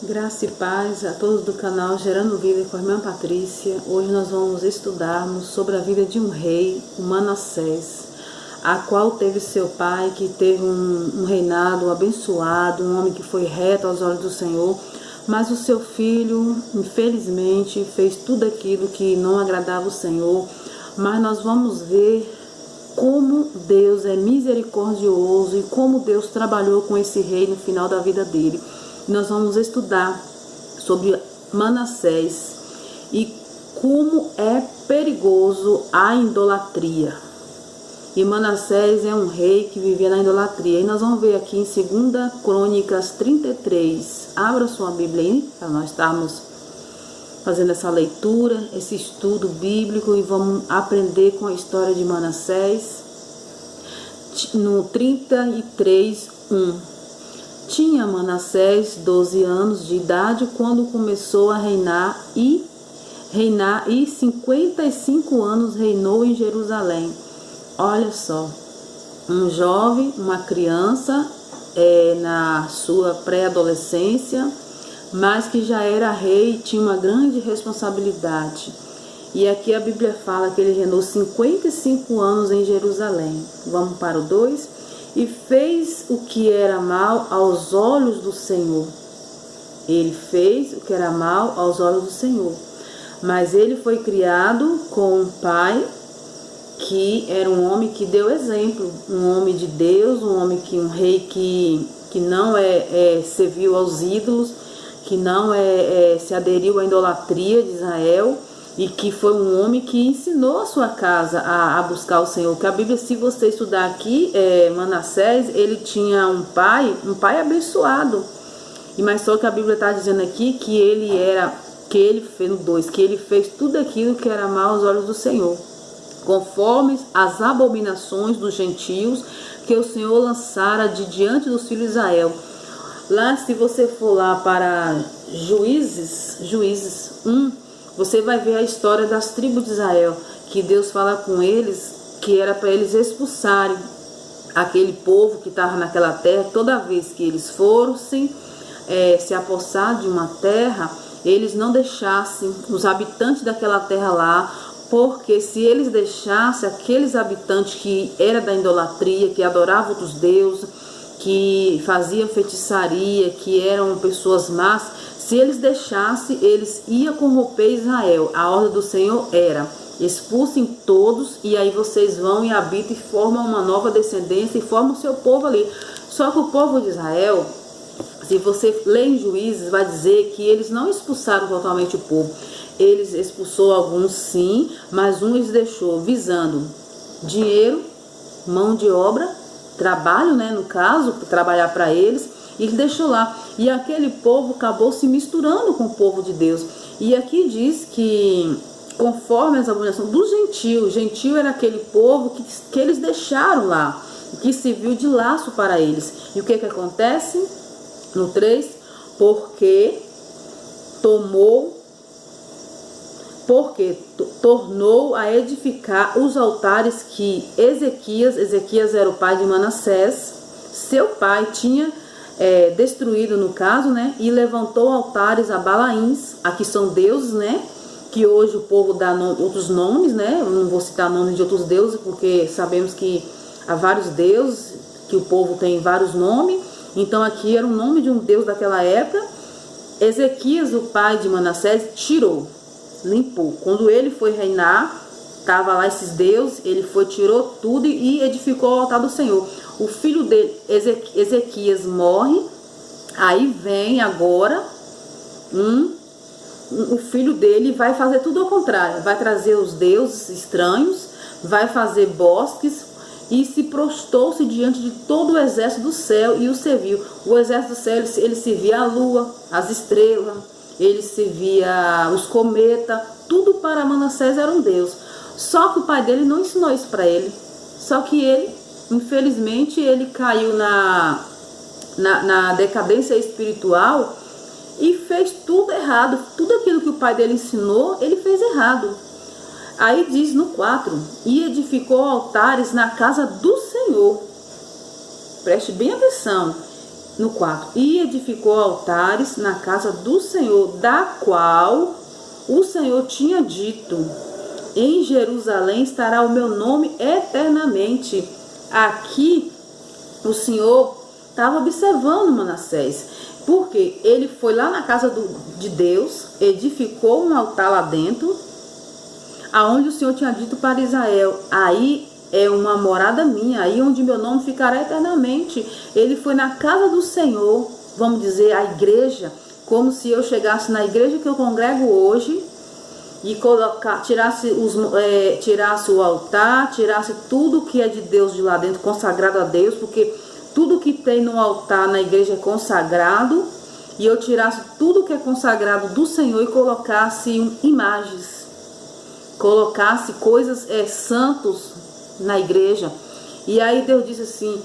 Graça e paz a todos do canal Gerando Vida com a irmã Patrícia. Hoje nós vamos estudarmos sobre a vida de um rei, o Manassés, a qual teve seu pai, que teve um reinado abençoado, um homem que foi reto aos olhos do Senhor, mas o seu filho, infelizmente, fez tudo aquilo que não agradava o Senhor. Mas nós vamos ver como Deus é misericordioso e como Deus trabalhou com esse rei no final da vida dele. Nós vamos estudar sobre Manassés e como é perigoso a idolatria. E Manassés é um rei que vivia na idolatria. E nós vamos ver aqui em 2 Crônicas 33. Abra sua Bíblia aí, para nós estarmos fazendo essa leitura, esse estudo bíblico, e vamos aprender com a história de Manassés. No 33:1. Tinha Manassés 12 anos de idade quando começou a reinar e 55 anos reinou em Jerusalém. Olha só, um jovem, uma criança, na sua pré-adolescência, mas que já era rei e tinha uma grande responsabilidade. E aqui a Bíblia fala que ele reinou 55 anos em Jerusalém. Vamos para o 2. E fez o que era mal aos olhos do Senhor. Ele fez o que era mal aos olhos do Senhor. Mas ele foi criado com um pai que era um homem que deu exemplo, um homem de Deus, um rei que não serviu aos ídolos, que não se aderiu à idolatria de Israel, e que foi um homem que ensinou a sua casa a buscar o Senhor. Que a Bíblia, se você estudar aqui, Manassés, ele tinha um pai abençoado. Mas só que a Bíblia está dizendo aqui que ele fez tudo aquilo que era mal aos olhos do Senhor, conforme as abominações dos gentios que o Senhor lançara de diante dos filhos de Israel. Lá, se você for lá para Juízes 1, você vai ver a história das tribos de Israel, que Deus fala com eles que era para eles expulsarem aquele povo que estava naquela terra. Toda vez que eles fossem se apossar de uma terra, eles não deixassem os habitantes daquela terra lá, porque se eles deixassem aqueles habitantes que eram da idolatria, que adoravam outros deuses, que faziam feitiçaria, que eram pessoas más, se eles deixassem, eles iam corromper Israel. A ordem do Senhor era: expulsem todos, e aí vocês vão e habitam e formam uma nova descendência e formam o seu povo ali. Só que o povo de Israel, se você lê em Juízes, vai dizer que eles não expulsaram totalmente o povo. Eles expulsou alguns, sim, mas uns eles deixou visando dinheiro, mão de obra, trabalho, no caso, trabalhar para eles. E ele deixou lá. E aquele povo acabou se misturando com o povo de Deus. E aqui diz que, conforme as abominações do gentio, gentio era aquele povo que eles deixaram lá, que serviu de laço para eles. E o que acontece? No 3, porque tornou a edificar os altares que Ezequias era o pai de Manassés, seu pai tinha destruído, no caso, e levantou altares a Balaíns, aqui são deuses, que hoje o povo dá outros nomes, eu não vou citar nomes de outros deuses, porque sabemos que há vários deuses, que o povo tem vários nomes. Então aqui era o nome de um deus daquela época. Ezequias, o pai de Manassés, limpou. Quando ele foi reinar, estava lá esses deuses, ele tirou tudo e edificou o altar do Senhor. O filho dele, Ezequias, morre. Aí vem agora o filho dele, vai fazer tudo ao contrário. Vai trazer os deuses estranhos, vai fazer bosques e se prostou-se diante de todo o exército do céu e o serviu. O exército do céu, ele servia a lua, as estrelas, ele servia os cometas, tudo para Manassés era um deus. Só que o pai dele não ensinou isso para ele. Só que ele, infelizmente, ele caiu na decadência espiritual e fez tudo errado. Tudo aquilo que o pai dele ensinou, ele fez errado. Aí diz no 4, e edificou altares na casa do Senhor. Preste bem atenção. no 4. E edificou altares na casa do Senhor, da qual o Senhor tinha dito: em Jerusalém estará o meu nome eternamente. Aqui o Senhor estava observando Manassés, porque ele foi lá na casa de Deus, edificou um altar lá dentro, aonde o Senhor tinha dito para Israel: aí é uma morada minha, aí onde meu nome ficará eternamente. Ele foi na casa do Senhor, vamos dizer, a igreja, como se eu chegasse na igreja que eu congrego hoje e tirasse o altar, tirasse tudo que é de Deus de lá dentro, consagrado a Deus, porque tudo que tem no altar na igreja é consagrado, e eu tirasse tudo que é consagrado do Senhor e colocasse imagens, colocasse coisas santos na igreja. E aí Deus disse assim,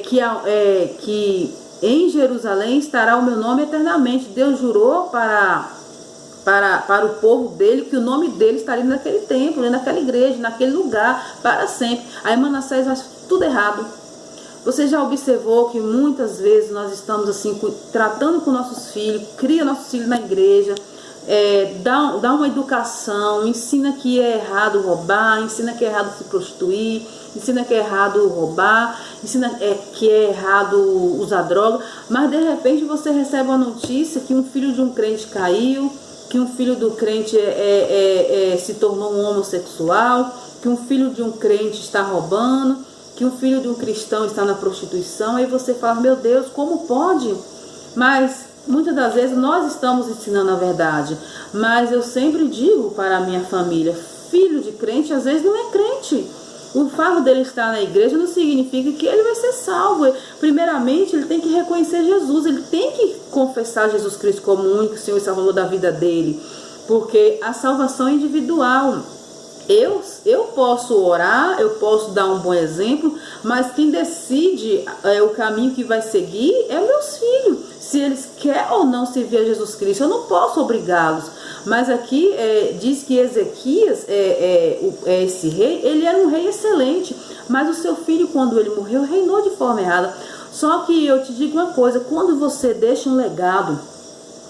que em Jerusalém estará o meu nome eternamente. Deus jurou para o povo dele que o nome dele estaria naquele templo, naquela igreja, naquele lugar, para sempre. Aí Manassés faz tudo errado. Você já observou que muitas vezes nós estamos assim, tratando com nossos filhos, cria nossos filhos na igreja, dá uma educação, ensina que é errado roubar, ensina que é errado se prostituir, ensina que é errado roubar, ensina que é errado usar droga, mas de repente você recebe uma notícia que um filho de um crente caiu, que um filho do crente se tornou um homossexual, que um filho de um crente está roubando, que um filho de um cristão está na prostituição. Aí você fala: meu Deus, como pode? Mas muitas das vezes nós estamos ensinando a verdade, mas eu sempre digo para a minha família: filho de crente às vezes não é crente. O fato dele estar na igreja não significa que ele vai ser salvo. Primeiramente, ele tem que reconhecer Jesus, ele tem que confessar Jesus Cristo como o único Senhor e Salvador da vida dele, porque a salvação é individual. Eu posso orar, eu posso dar um bom exemplo, mas quem decide o caminho que vai seguir é meus filhos. Se eles querem ou não servir a Jesus Cristo, eu não posso obrigá-los. Mas aqui diz que Ezequias, esse rei, ele era um rei excelente, mas o seu filho, quando ele morreu, reinou de forma errada. Só que eu te digo uma coisa: quando você deixa um legado,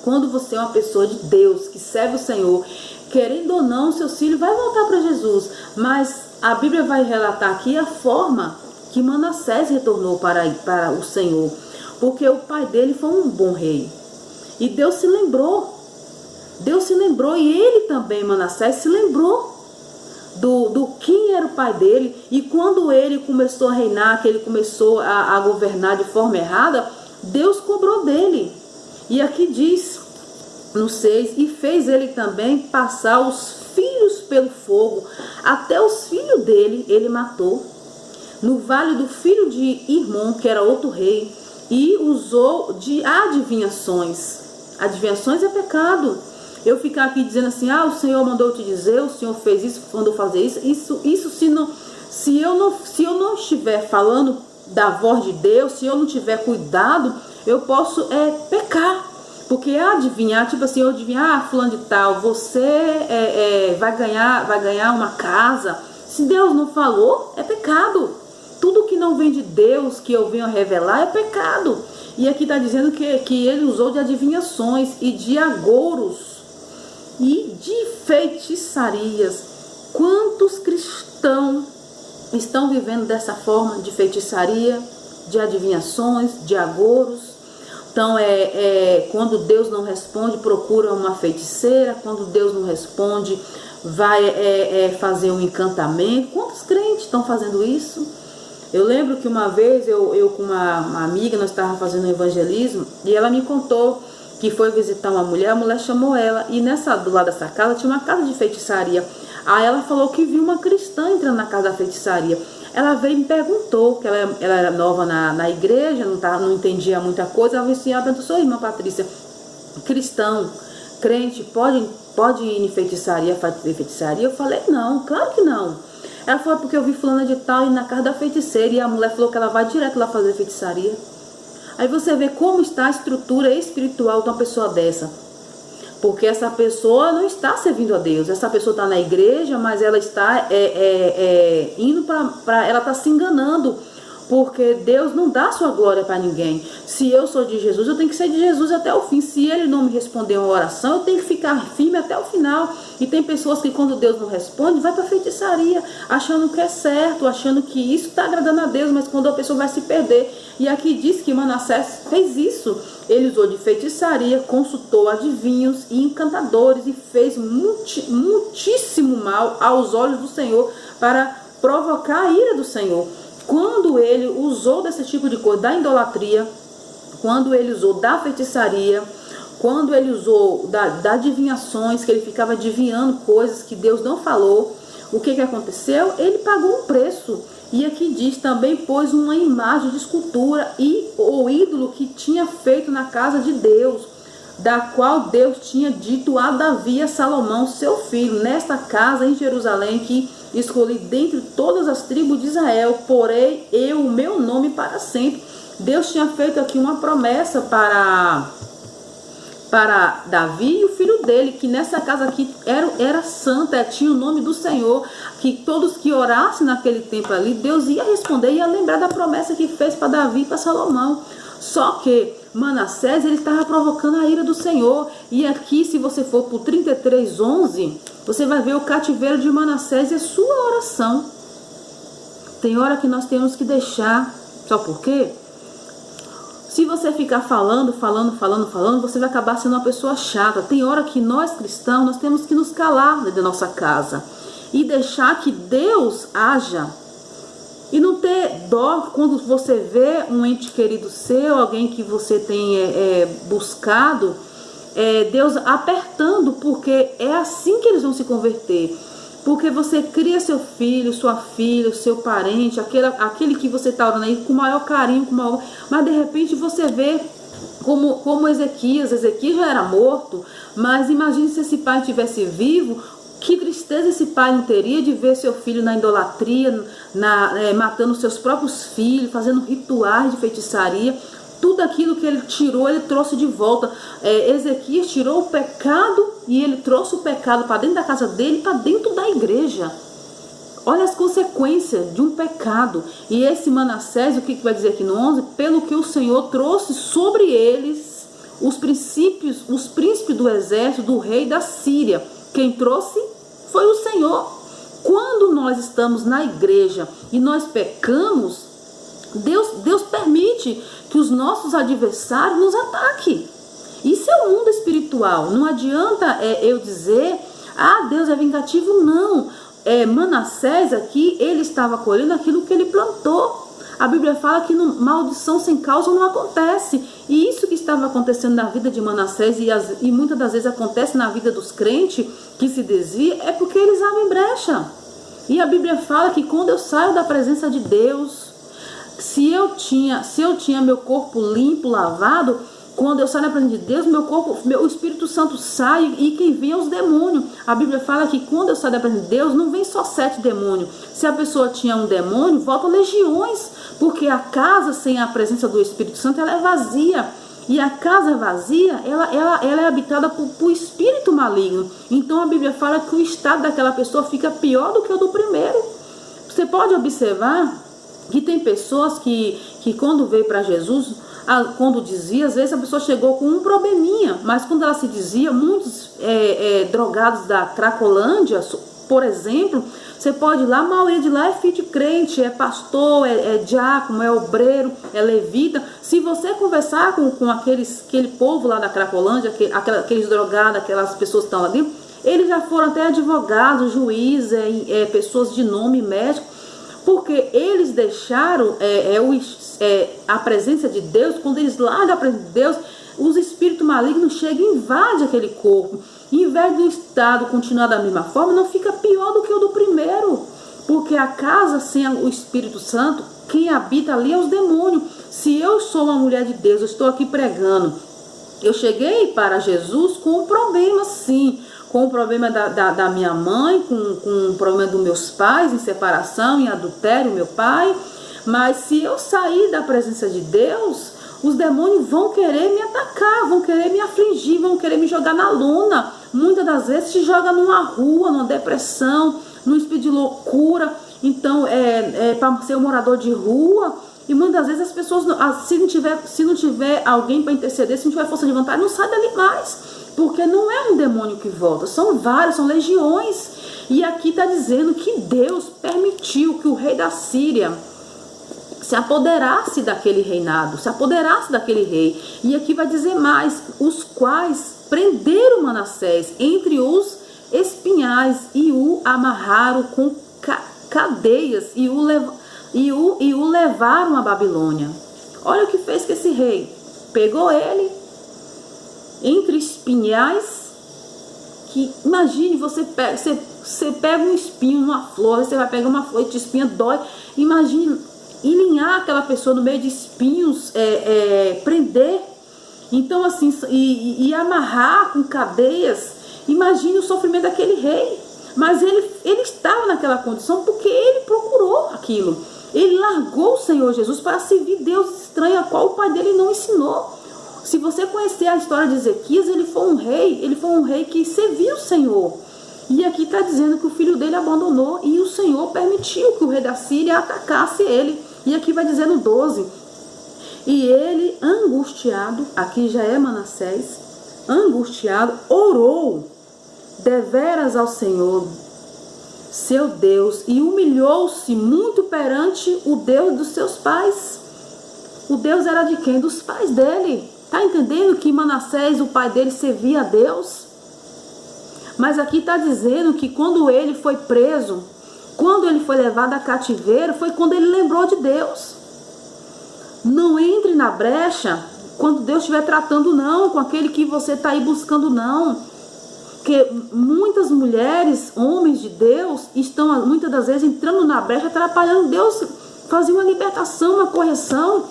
quando você é uma pessoa de Deus, que serve o Senhor, querendo ou não, seu filho vai voltar para Jesus. Mas a Bíblia vai relatar aqui a forma que Manassés retornou para o Senhor, porque o pai dele foi um bom rei. E Deus se lembrou e ele também, Manassés, se lembrou do quem era o pai dele. E quando ele começou a reinar, que ele começou a governar de forma errada, Deus cobrou dele. E aqui diz no 6, e fez ele também passar os filhos pelo fogo, até os filhos dele ele matou, no vale do filho de Irmão, que era outro rei, e usou de adivinhações. Adivinhações é pecado. Eu ficar aqui dizendo assim: o Senhor mandou te dizer, o Senhor fez isso, mandou fazer isso se eu não estiver falando da voz de Deus, se eu não tiver cuidado, eu posso pecar. Porque adivinhar, tipo assim, eu adivinhar, fulano de tal, você vai ganhar uma casa. Se Deus não falou, é pecado. Tudo que não vem de Deus, que eu venho a revelar, é pecado. E aqui está dizendo que ele usou de adivinhações e de agouros e de feitiçarias. Quantos cristãos estão vivendo dessa forma de feitiçaria, de adivinhações, de agouros? Então, quando Deus não responde, procura uma feiticeira. Quando Deus não responde, vai fazer um encantamento. Quantos crentes estão fazendo isso? Eu lembro que uma vez, eu com uma amiga, nós estávamos fazendo um evangelismo, e ela me contou que foi visitar uma mulher, a mulher chamou ela, e do lado dessa casa tinha uma casa de feitiçaria. Aí ela falou que viu uma cristã entrando na casa da feitiçaria. Ela veio e me perguntou, que ela era nova na igreja, não entendia muita coisa. Ela perguntou: sua irmã Patrícia, cristão, crente, pode ir em feitiçaria, fazer feitiçaria? Eu falei: não, claro que não. Ela falou: porque eu vi fulana de tal ir na casa da feiticeira, e a mulher falou que ela vai direto lá fazer feitiçaria. Aí você vê como está a estrutura espiritual de uma pessoa dessa. Porque essa pessoa não está servindo a Deus. Essa pessoa está na igreja, mas ela está indo ela está se enganando. porque Deus não dá sua glória para ninguém. Se eu sou de Jesus, eu tenho que ser de Jesus até o fim. Se ele não me responder uma oração, eu tenho que ficar firme até o final. E tem pessoas que quando Deus não responde, vai para feitiçaria, achando que é certo, achando que isso está agradando a Deus, mas quando a pessoa vai se perder. E aqui diz que Manassés fez isso. Ele usou de feitiçaria, consultou adivinhos e encantadores e fez muitíssimo mal aos olhos do Senhor para provocar a ira do Senhor. Quando ele usou desse tipo de coisa, da idolatria, quando ele usou da feitiçaria, quando ele usou da adivinhações, que ele ficava adivinhando coisas que Deus não falou, o que aconteceu? Ele pagou um preço. E aqui diz também, pôs uma imagem de escultura e o ídolo que tinha feito na casa de Deus, da qual Deus tinha dito a Davi e a Salomão, seu filho, nesta casa em Jerusalém, que escolhi dentre todas as tribos de Israel, porém eu o meu nome para sempre. Deus tinha feito aqui uma promessa para Davi e o filho dele, que nessa casa aqui era santa, tinha o nome do Senhor, que todos que orassem naquele tempo ali, Deus ia responder, ia lembrar da promessa que fez para Davi e para Salomão. Só que Manassés, ele estava provocando a ira do Senhor. E aqui, se você for para o 33:11, você vai ver o cativeiro de Manassés e a sua oração. Tem hora que nós temos que deixar. Sabe por quê? Se você ficar falando, você vai acabar sendo uma pessoa chata. Tem hora que nós cristãos, nós temos que nos calar dentro da nossa casa e deixar que Deus haja. E não ter dó quando você vê um ente querido seu, alguém que você tem buscado, Deus apertando, porque é assim que eles vão se converter. Porque você cria seu filho, sua filha, seu parente, aquele que você está orando aí com maior carinho, mas de repente você vê como Ezequias já era morto, mas imagine se esse pai estivesse vivo, que tristeza esse pai não teria de ver seu filho na idolatria, matando seus próprios filhos, fazendo rituais de feitiçaria. Tudo aquilo que ele tirou, ele trouxe de volta. Ezequias tirou o pecado e ele trouxe o pecado para dentro da casa dele, para dentro da igreja. Olha as consequências de um pecado. E esse Manassés, o que vai dizer aqui no 11? Pelo que o Senhor trouxe sobre eles os príncipes do exército do rei da Síria. Quem trouxe foi o Senhor. Quando nós estamos na igreja e nós pecamos, Deus permite que os nossos adversários nos ataquem. Isso é o mundo espiritual. Não adianta eu dizer, Deus é vingativo, não. Manassés aqui, ele estava colhendo aquilo que ele plantou. A Bíblia fala que maldição sem causa não acontece. E isso que estava acontecendo na vida de Manassés e muitas das vezes acontece na vida dos crentes que se desviam, é porque eles abrem brecha. E a Bíblia fala que quando eu saio da presença de Deus, se eu tinha meu corpo limpo, lavado, quando eu saio da presença de Deus, o Espírito Santo sai e quem vem é os demônios. A Bíblia fala que quando eu saio da presença de Deus, não vem só 7 demônios. Se a pessoa tinha um demônio, voltam legiões, porque a casa sem a presença do Espírito Santo, ela é vazia. E a casa vazia, ela é habitada por espírito maligno. Então a Bíblia fala que o estado daquela pessoa fica pior do que o do primeiro. Você pode observar que tem pessoas que quando veio para Jesus, quando dizia, às vezes a pessoa chegou com um probleminha, mas quando ela se dizia, muitos drogados da Cracolândia, por exemplo, você pode ir lá, a maioria de lá é filho de crente, é pastor, é diácono, é obreiro, é levita. Se você conversar com aquele povo lá da Cracolândia, aqueles drogados, aquelas pessoas que estão lá dentro, eles já foram até advogados, juízes, pessoas de nome, médico, porque eles deixaram a presença de Deus. Quando eles largam a presença de Deus, os espíritos malignos chegam e invadem aquele corpo. Em vez do estado continuar da mesma forma, não fica pior do que o do primeiro. Porque a casa sem o Espírito Santo, quem habita ali é os demônios. Se eu sou uma mulher de Deus, eu estou aqui pregando, eu cheguei para Jesus com um problema, sim, com o problema da minha mãe, com o problema dos meus pais, em separação, em adultério, meu pai. Mas se eu sair da presença de Deus, os demônios vão querer me atacar, vão querer me afligir, vão querer me jogar na lona. Muitas das vezes te joga numa rua, numa depressão, num espírito de loucura. Então, para ser um morador de rua, E muitas vezes as pessoas, se não tiver alguém para interceder, se não tiver força de vontade, não sai dali mais. Porque não é um demônio que volta, são vários, são legiões. E aqui está dizendo que Deus permitiu que o rei da Síria se apoderasse daquele reinado, se apoderasse daquele rei. E aqui vai dizer mais, os quais prenderam Manassés entre os espinhais e o amarraram com cadeias e o levaram à Babilônia. Olha o que fez com esse rei. Pegou ele entre espinhais, que imagine, você pega um espinho numa flor, você vai pegar uma flor de espinha, dói. Imagine alinhar aquela pessoa no meio de espinhos, prender, então assim, e amarrar com cadeias. Imagine o sofrimento daquele rei. Mas ele estava naquela condição porque ele procurou aquilo. Ele largou o Senhor Jesus para servir Deus estranho, a qual o pai dele não ensinou. Se você conhecer a história de Ezequias, ele foi um rei que serviu o Senhor. E aqui está dizendo que o filho dele abandonou e o Senhor permitiu que o rei da Síria atacasse ele. E aqui vai dizer no 12, e ele angustiado, aqui já é Manassés, angustiado, orou deveras ao Senhor, seu Deus, e humilhou-se muito perante o Deus dos seus pais. O Deus era de quem? Dos pais dele. Está entendendo que Manassés, o pai dele, servia a Deus? Mas aqui está dizendo que quando ele foi preso, quando ele foi levado a cativeiro, foi quando ele lembrou de Deus. Não entre na brecha quando Deus estiver tratando, não, com aquele que você está aí buscando, não. Porque muitas mulheres, homens de Deus, estão muitas das vezes entrando na brecha, atrapalhando Deus fazer uma libertação, uma correção.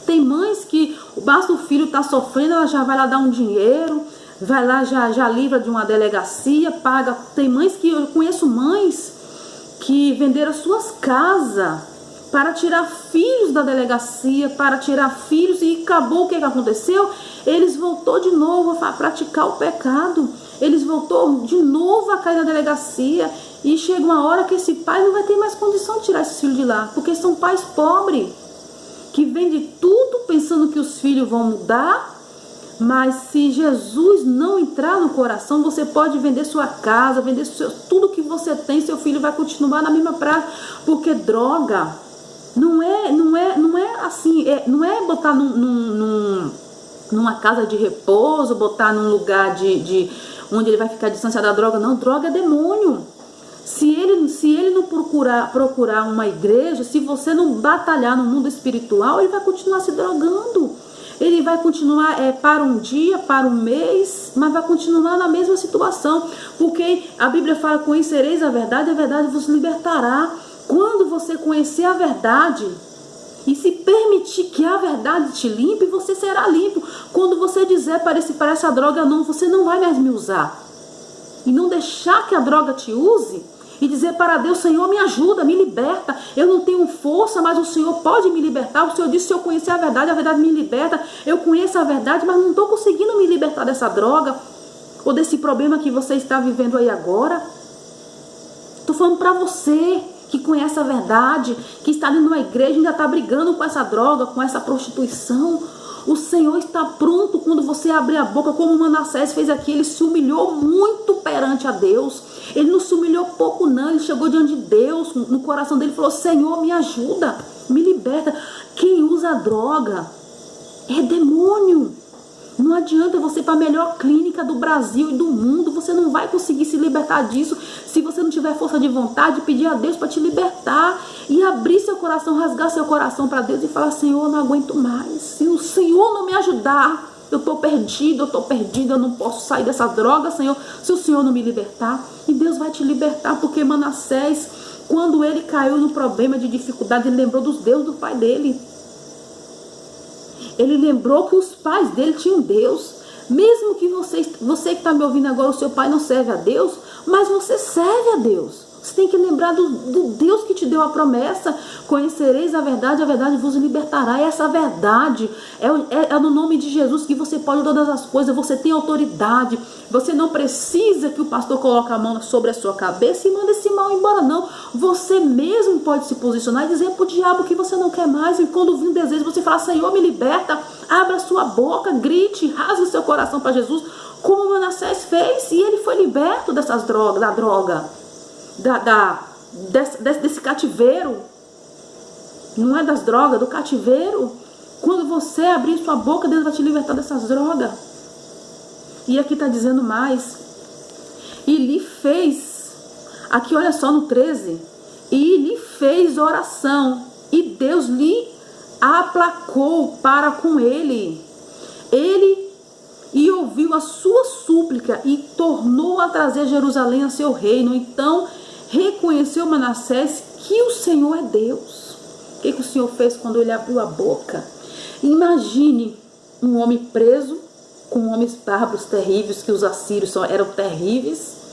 Tem mães que basta o filho estar sofrendo, ela já vai lá dar um dinheiro, vai lá, já livra de uma delegacia, paga. Tem mães que eu conheço, mães que venderam suas casas para tirar filhos da delegacia, para tirar filhos, e acabou. O que aconteceu? Eles voltou de novo a praticar o pecado, eles voltou de novo a cair na delegacia, e chega uma hora que esse pai não vai ter mais condição de tirar esse filho de lá, porque são pais pobres, que vendem tudo pensando que os filhos vão mudar. Mas se Jesus não entrar no coração, você pode vender sua casa, vender tudo que você tem, seu filho vai continuar na mesma praia. Porque droga não é assim, não é botar numa casa de repouso, botar num lugar de onde ele vai ficar distanciado da droga. Não, droga é demônio. Se ele não procurar uma igreja, se você não batalhar no mundo espiritual, ele vai continuar se drogando. Ele vai continuar para um dia, para um mês, mas vai continuar na mesma situação. Porque a Bíblia fala: conhecereis a verdade vos libertará. Quando você conhecer a verdade e se permitir que a verdade te limpe, você será limpo. Quando você dizer para essa droga não, você não vai mais me usar. E não deixar que a droga te use, e dizer para Deus: Senhor, me ajuda, me liberta. Eu não tenho força, mas o Senhor pode me libertar. O Senhor disse: se eu conhecer a verdade me liberta. Eu conheço a verdade, mas não estou conseguindo me libertar dessa droga ou desse problema que você está vivendo aí agora. Estou falando para você que conhece a verdade, que está dentro de uma igreja e ainda está brigando com essa droga, com essa prostituição. O Senhor está pronto quando você abrir a boca, como Manassés fez aqui. Ele se humilhou muito perante a Deus. Ele não se humilhou pouco não, ele chegou diante de Deus, no coração dele falou: Senhor, me ajuda, me liberta. Quem usa droga é demônio. Não adianta você ir para a melhor clínica do Brasil e do mundo, você não vai conseguir se libertar disso se você não tiver força de vontade, pedir a Deus para te libertar e abrir seu coração, rasgar seu coração para Deus e falar: Senhor, eu não aguento mais. Se o Senhor não me ajudar, eu estou perdido, eu não posso sair dessa droga, Senhor, se o Senhor não me libertar. E Deus vai te libertar, porque Manassés, quando ele caiu no problema de dificuldade, ele lembrou dos deuses do pai dele. Ele lembrou que os pais dele tinham Deus. Mesmo que você que está me ouvindo agora, o seu pai não serve a Deus, mas você serve a Deus. Você tem que lembrar do Deus que te deu a promessa. Conhecereis a verdade vos libertará. E essa verdade é no nome de Jesus que você pode todas as coisas. Você tem autoridade. Você não precisa que o pastor coloque a mão sobre a sua cabeça e manda esse mal embora, não. Você mesmo pode se posicionar e dizer para o diabo que você não quer mais. E quando vir um desejo, você fala: Senhor, me liberta. Abra sua boca, grite, rasgue seu coração para Jesus, como Manassés fez. E ele foi liberto dessas drogas, da droga. Desse cativeiro. Não é das drogas, do cativeiro. Quando você abrir sua boca, Deus vai te libertar dessas drogas. E aqui está dizendo mais. E lhe fez, aqui olha só no 13, e lhe fez oração, e Deus lhe aplacou para com ele. Ele e ouviu a sua súplica e tornou a trazer Jerusalém a seu reino. Então reconheceu Manassés que o Senhor é Deus. O que o Senhor fez quando ele abriu a boca? Imagine um homem preso com homens bárbaros terríveis, que os assírios eram terríveis.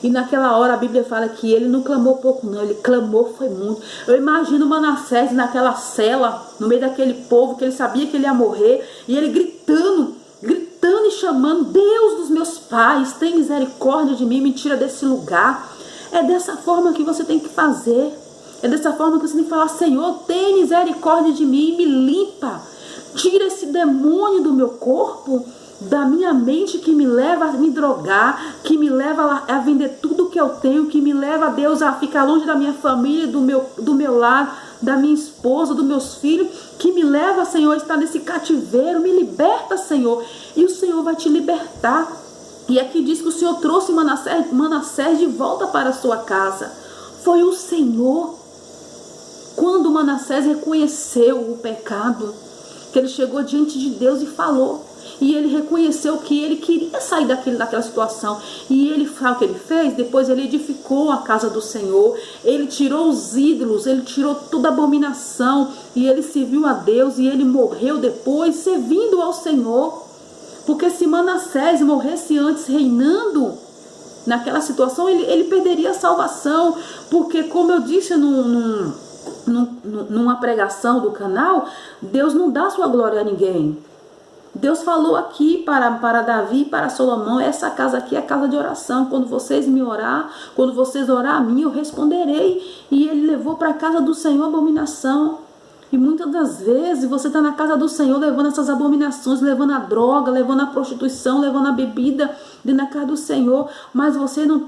E naquela hora a Bíblia fala que ele não clamou pouco não, ele clamou foi muito. Eu imagino Manassés naquela cela, no meio daquele povo que ele sabia que ele ia morrer, e ele gritando e chamando: Deus dos meus pais, tem misericórdia de mim, me tira desse lugar. É dessa forma que você tem que fazer. É dessa forma que você tem que falar: Senhor, tem misericórdia de mim, me limpa. Tira esse demônio do meu corpo, da minha mente, que me leva a me drogar, que me leva a vender tudo que eu tenho, que me leva, Deus, a ficar longe da minha família, do meu lar, da minha esposa, dos meus filhos, que me leva, Senhor, a estar nesse cativeiro. Me liberta, Senhor. E o Senhor vai te libertar. E aqui diz que o Senhor trouxe Manassés de volta para a sua casa. Foi o Senhor. Quando Manassés reconheceu o pecado, que ele chegou diante de Deus e falou. E ele reconheceu que ele queria sair daquela situação. E ele, sabe o que ele fez? Depois ele edificou a casa do Senhor. Ele tirou os ídolos, ele tirou toda a abominação. E ele serviu a Deus. E ele morreu depois servindo ao Senhor. Porque se Manassés morresse antes reinando naquela situação, ele perderia a salvação. Porque, como eu disse numa pregação do canal, Deus não dá sua glória a ninguém. Deus falou aqui para Davi e para Salomão: essa casa aqui é a casa de oração. Quando vocês orar a mim, eu responderei. E ele levou para a casa do Senhor a abominação. E muitas das vezes você está na casa do Senhor levando essas abominações, levando a droga, levando a prostituição, levando a bebida dentro da casa do Senhor, mas você não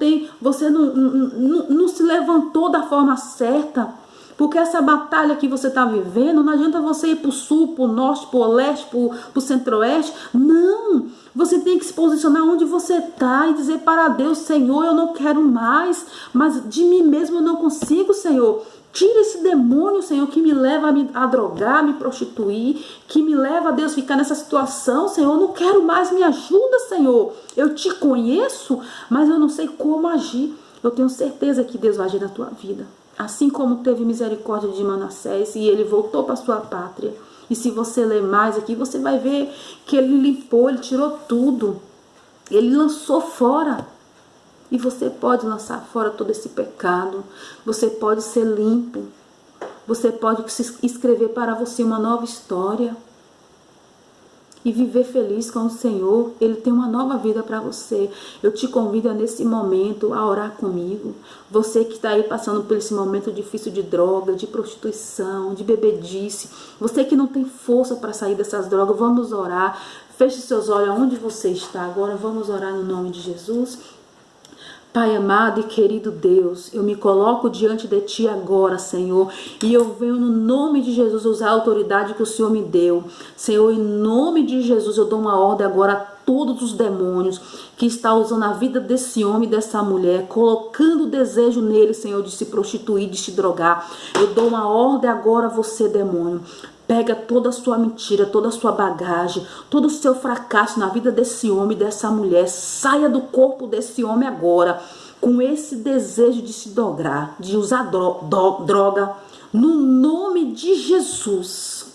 se levantou da forma certa. Porque essa batalha que você está vivendo, não adianta você ir para o sul, para o norte, para o leste, para o centro-oeste. Não! Você tem que se posicionar onde você está e dizer para Deus: Senhor, eu não quero mais, mas de mim mesmo eu não consigo, Senhor. Tira esse demônio, Senhor, que me leva a drogar, a me prostituir, que me leva a Deus ficar nessa situação, Senhor. Eu não quero mais, me ajuda, Senhor. Eu te conheço, mas eu não sei como agir. Eu tenho certeza que Deus vai agir na tua vida. Assim como teve misericórdia de Manassés e ele voltou para sua pátria. E se você ler mais aqui, você vai ver que ele limpou, ele tirou tudo. Ele lançou fora. E você pode lançar fora todo esse pecado. Você pode ser limpo. Você pode escrever para você uma nova história. E viver feliz com o Senhor. Ele tem uma nova vida para você. Eu te convido nesse momento a orar comigo. Você que está aí passando por esse momento difícil de droga, de prostituição, de bebedice. Você que não tem força para sair dessas drogas, vamos orar. Feche seus olhos onde você está agora. Vamos orar no nome de Jesus. Pai amado e querido Deus, eu me coloco diante de Ti agora, Senhor, e eu venho no nome de Jesus usar a autoridade que o Senhor me deu. Senhor, em nome de Jesus, eu dou uma ordem agora a todos os demônios que estão usando a vida desse homem e dessa mulher, colocando o desejo nele, Senhor, de se prostituir, de se drogar. Eu dou uma ordem agora a você, demônio. Pega toda a sua mentira, toda a sua bagagem, todo o seu fracasso na vida desse homem e dessa mulher. Saia do corpo desse homem agora, com esse desejo de se drogar, de usar droga. No nome de Jesus,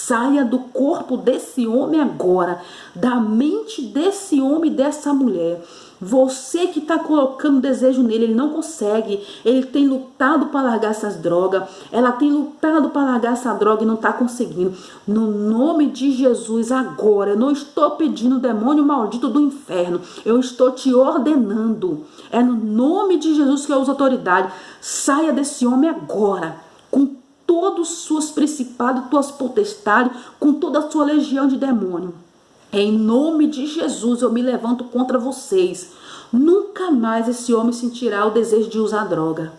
saia do corpo desse homem agora, da mente desse homem e dessa mulher. Você que está colocando desejo nele, ele não consegue. Ele tem lutado para largar essas drogas. Ela tem lutado para largar essa droga e não está conseguindo. No nome de Jesus, agora, eu não estou pedindo demônio maldito do inferno. Eu estou te ordenando. É no nome de Jesus que eu uso autoridade. Saia desse homem agora, com todos os seus principados, tuas potestades, com toda a sua legião de demônio. Em nome de Jesus eu me levanto contra vocês. Nunca mais esse homem sentirá o desejo de usar droga.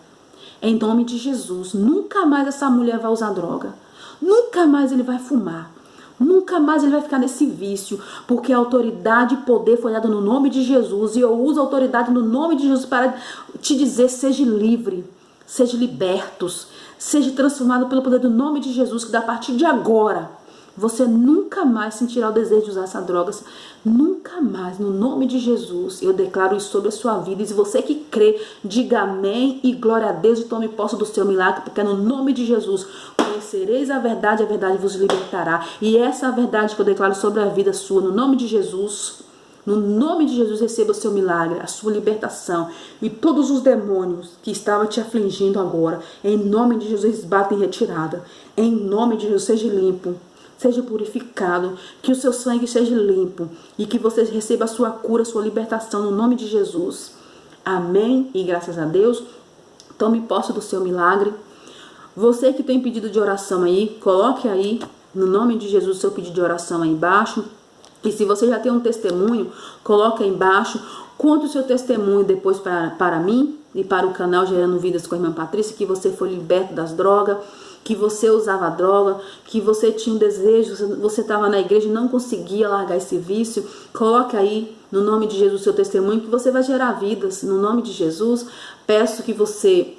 Em nome de Jesus, nunca mais essa mulher vai usar droga. Nunca mais ele vai fumar. Nunca mais ele vai ficar nesse vício, porque a autoridade e poder foi dado no nome de Jesus. E eu uso a autoridade no nome de Jesus para te dizer: seja livre, seja libertos, seja transformado pelo poder do nome de Jesus, que a partir de agora você nunca mais sentirá o desejo de usar essas drogas. Nunca mais, no nome de Jesus, eu declaro isso sobre a sua vida. E se você que crê, diga amém e glória a Deus e tome posse do seu milagre, porque no nome de Jesus conhecereis a verdade vos libertará. E essa é a verdade que eu declaro sobre a vida sua, no nome de Jesus. No nome de Jesus, receba o seu milagre, a sua libertação. E todos os demônios que estavam te afligindo agora, em nome de Jesus, batem em retirada. Em nome de Jesus, seja limpo. Seja purificado, que o seu sangue seja limpo e que você receba a sua cura, a sua libertação no nome de Jesus. Amém e graças a Deus. Tome posse do seu milagre. Você que tem pedido de oração aí, coloque aí no nome de Jesus o seu pedido de oração aí embaixo. E se você já tem um testemunho, coloque aí embaixo. Conte o seu testemunho depois para mim e para o canal Gerando Vidas com a Irmã Patrícia, que você foi liberto das drogas, que você usava droga, que você tinha um desejo, você estava na igreja e não conseguia largar esse vício. Coloque aí no nome de Jesus o seu testemunho, que você vai gerar vidas no nome de Jesus. Peço que você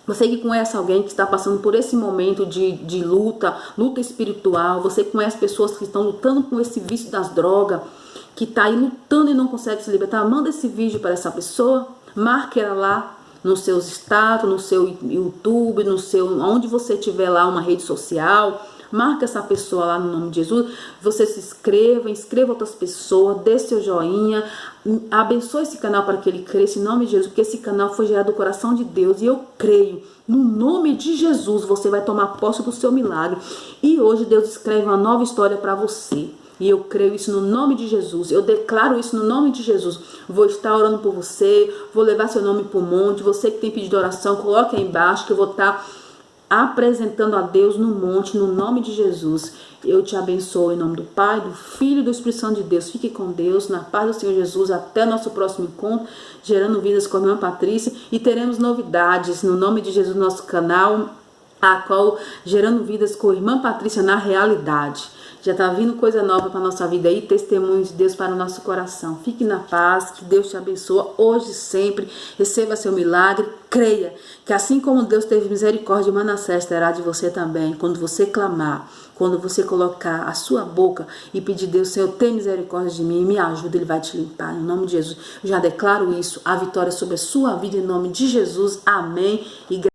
que conhece alguém que está passando por esse momento de luta espiritual, você conhece pessoas que estão lutando com esse vício das drogas, que está aí lutando e não consegue se libertar, manda esse vídeo para essa pessoa, marque ela lá no seu status, no seu YouTube, onde você tiver lá uma rede social, marca essa pessoa lá no nome de Jesus, você se inscreva outras pessoas, dê seu joinha, abençoe esse canal para que ele cresça em nome de Jesus, porque esse canal foi gerado do coração de Deus e eu creio, no nome de Jesus, você vai tomar posse do seu milagre e hoje Deus escreve uma nova história para você. E eu creio isso no nome de Jesus. Eu declaro isso no nome de Jesus. Vou estar orando por você. Vou levar seu nome para o monte. Você que tem pedido oração, coloque aí embaixo que eu vou estar apresentando a Deus no monte, no nome de Jesus. Eu te abençoo em nome do Pai, do Filho e do Espírito Santo de Deus. Fique com Deus, na paz do Senhor Jesus. Até nosso próximo encontro, Gerando Vidas com a Irmã Patrícia. E teremos novidades no nome de Jesus no nosso canal, a qual Gerando Vidas com a Irmã Patrícia na realidade. Já está vindo coisa nova para a nossa vida aí, testemunho de Deus para o nosso coração. Fique na paz, que Deus te abençoe hoje e sempre. Receba seu milagre, creia que assim como Deus teve misericórdia de Manassés, terá de você também. Quando você clamar, quando você colocar a sua boca e pedir a Deus: Senhor, tem misericórdia de mim, me ajuda, Ele vai te limpar. Em nome de Jesus, eu já declaro isso, a vitória sobre a sua vida em nome de Jesus. Amém. E